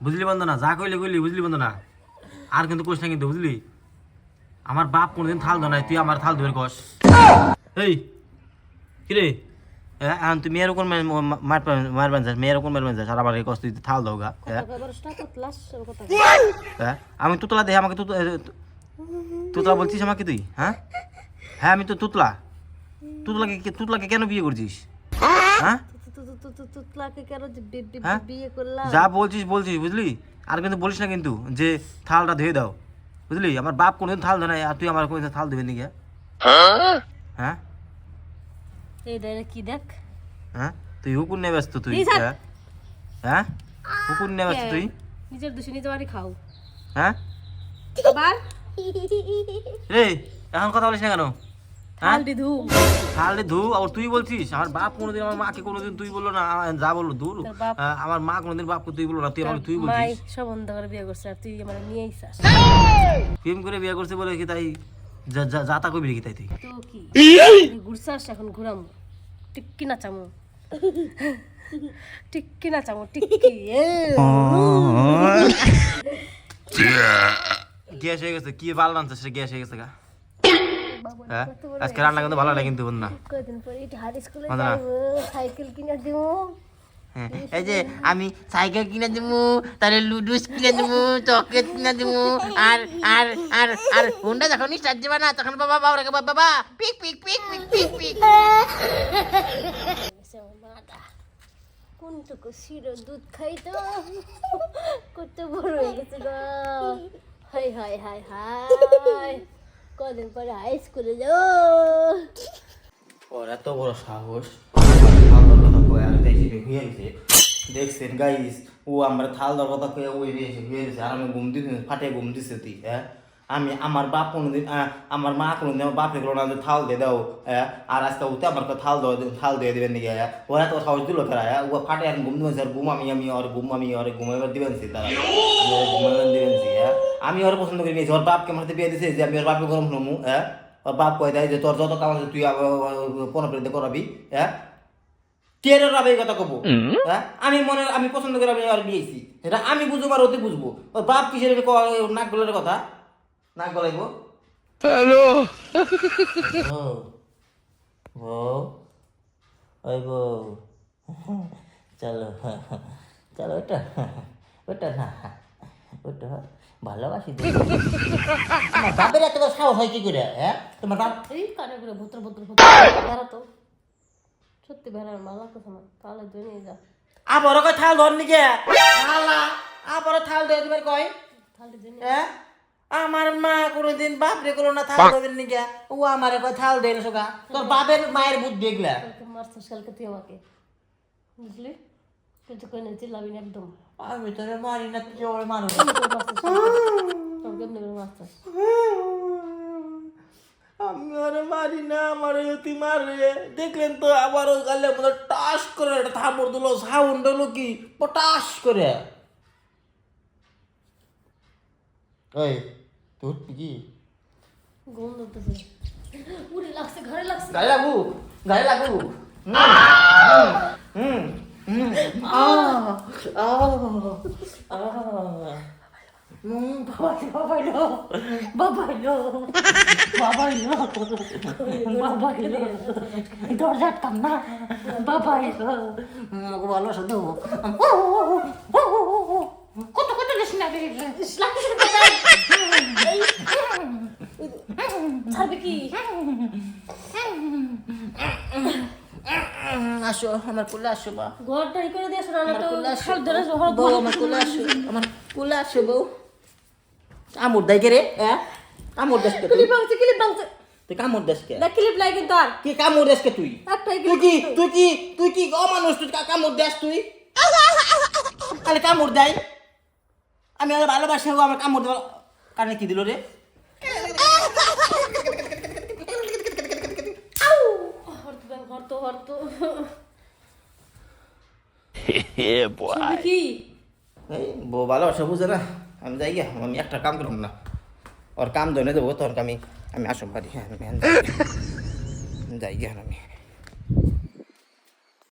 বুঝলি বন্ধনা, যা কইলি কইলি, বুঝলি বন্ধনা, আর কিন্তু কোশ না কিন্তু, বুঝলি? আমার বাপ কোনোদিন থাল দেয় নাই, তুই আমার থাল দেবের কস। এই কিরে, এখন তুই মেয়ের কোন মারবেন যাস, মেয়ের কোন মারবেন যাস, আর আমার কস তুই থাল দাও গা। হ্যাঁ আমি তুতলা দেখ, আমাকে তুতলা বলছিস আমাকে তুই? হ্যাঁ হ্যাঁ আমি তো তুতলা। তুতলাকে কেন বিয়ে করছিস? হ্যাঁ যা বলছিস বলছিস, বুঝলি? আর কিন্তু বলিস না কিন্তু যে থালটা ধুয়ে দাও, বুঝলি? আমার বাপ কোনোদিন থাল দেয় না, আর তুই আমার কোনোদিন থাল দেবে নাকি? হ্যাঁ কি দেখ, হ্যাঁ তুই হুকুর নিয়ে ব্যস্ত তুই। হ্যাঁ হুকুর নিয়ে ব্যস্ত তুই, নিজের দোষে নিজে বাড়ি খাও। হ্যাঁ আবার রে এখন কথা বলিস না কেন? থালটি ধু, থালটি ধু, আর তুই বলছিস? আমার বাপ কোনোদিন আমার মাকে কোনোদিন তুই বললো না, যা বললো দূর। আমার মা কোনোদিন বাপকে তুই বললো না, তুই আমার তুই বলছিস। সব বন্ধ করে বিয়ে করছে আর তুই আমার নিয়ে আইছাস। প্রেম করে বিয়ে করছে বলে কি তাই যা তা কবি কি তাই তুই? তো কি ঘুরছাস? এখন ঘুরাম টিক্কি নাচামু, টিক্কি নাচামু, টিক্কি। গ্যাস হয়ে গেছে, কি ভালো রান্না সে গ্যাস হয়ে গেছে গা। হ্যাঁ আজকে রান্না কিন্তু ভালো লাগে কিন্তু বন্ধনা। কয়দিন পরে এটা হাই স্কুলে যাইবো, সাইকেল কিনে দিমু। এই যে আমি সাইকেল কিনে দেবো, তাহলে লুডুস কিনে দেবো, চকলেট কিনে দেবো, আর আর আর আর হুন্ডা যখন স্টার্ট দেবে না তখন বাবা বাবা রেখে বাবা পিক পিক পিক পিক পিক পিক। কোনটুকু শিরো দুধ খাই তো কত বড় হয়ে গেছে গো। হাই হাই হাই হাই, কদিন পরে হাই স্কুলে যাও। ওর এত বড় সাহস, দেখছেন গাইস, ও আমরা থাল দেওয়ার কথা কয়ে ওই এসে ঘুরে গেছে, আর আমি ঘুম দিতে ফাটে ঘুম দিছে তুই। হ্যাঁ আমি আমার বাপ কোনোদিন, আমার মা কোনোদিন আমার বাপে গেলো না যে থাল দিয়ে দাও, আর আজকে ওতে আমার থাল দিয়ে দেবেন নাকি? ওরা তো সাহস দিল ফেরা, ও ফাটে এখন ঘুম দিবেন স্যার, ঘুম আমি ঘুমাইবার দিবেন তারা, ঘুমাইবার দিবেন। হ্যাঁ আমি ওর পছন্দ করে নিয়েছি, ওর বাপকে আমার বিয়ে দিছে যে আমি ওর বাপকে গরম শুনবো। হ্যাঁ ওর বাপ কয়ে দেয় যে তোর যত কাম আছে তুই পনেরো করাবি। হ্যাঁ কে রাবে এই কথা কব? হ্যাঁ আমি পছন্দ করে আমি আর বিয়েছি, এটা আমি বুঝবো আর ওতে বুঝবো। ওর বাপ কিসের নাক গলার কথা, নাক গলাইব। হ্যালো বউ, ওই বউ চলো চলো, ওটা ওটা না ওটা ভালোবাসি। তোমার বাপের এত সাহস হয় কি করে? হ্যাঁ তোমার বাপ এই কানে করে ভদ্র ভদ্র বেড়া তো সত্যি বেড়ার মালা কথা না, তাহলে তুই নিয়ে যা। আবারও কয় থাল ধর নিকে, আবারও থাল দিয়ে দিবার কয়। হ্যাঁ আমার মা কোনোদিন বাপরে করলো না থাল ধরেন নিকে, ও আমার কয় থাল দেয় না সোগা। তোর বাপের মায়ের বুদ্ধি এগুলা। মারছিস কালকে তুই আমাকে, বুঝলি? তুই তো কই না চিল্লাবি না একদম। আমি তোরে মারি না, তুই ওরে মারো। আমি ওরে মারি না, আমার তুই মারে। দেখলেন তো আবারও গালে মধ্যে টাস করে একটা থাপড় দিল, সাউন্ড হলো কি পটাস করে। ওই তোর কি ঘুম ধরতেছে, উড়ে লাগছে, ঘরে লাগছে, গায়ে লাগু গায়ে লাগু। দরজা কাম না বাবা ভালো শুধু কত কত ছাড়বে কি? আসো আমার কোলে আসো বা, ঘরটা ই করে দিয়েছো না তো বউ আমার কোলে আসো, আমার কোলে আসো বউ। কামড় দেয় কে রে? হ্যাঁ কামড় দেশকে তুই? ক্লিপ ভাঙছে তুই কামড় দেশকে? না ক্লিপ লাই কিন্তু আর কি কামড় দেশকে তুই? তুই কি অমানুষ, তুই কামড় দেশ তুই? তাহলে কামড় দেয়, আমি আর ভালোবাসি আমার কামড় দেওয়া কানে কি দিল রে? হরতো কি এই বউ ভালোবাসা বুঝে না। আমি যাই গিয়া, আমি একটা কাম করব না, ওর কাম ধরে দেবো তোর আমি আসম পারি। হ্যাঁ আমি যাই গিয়া আমি।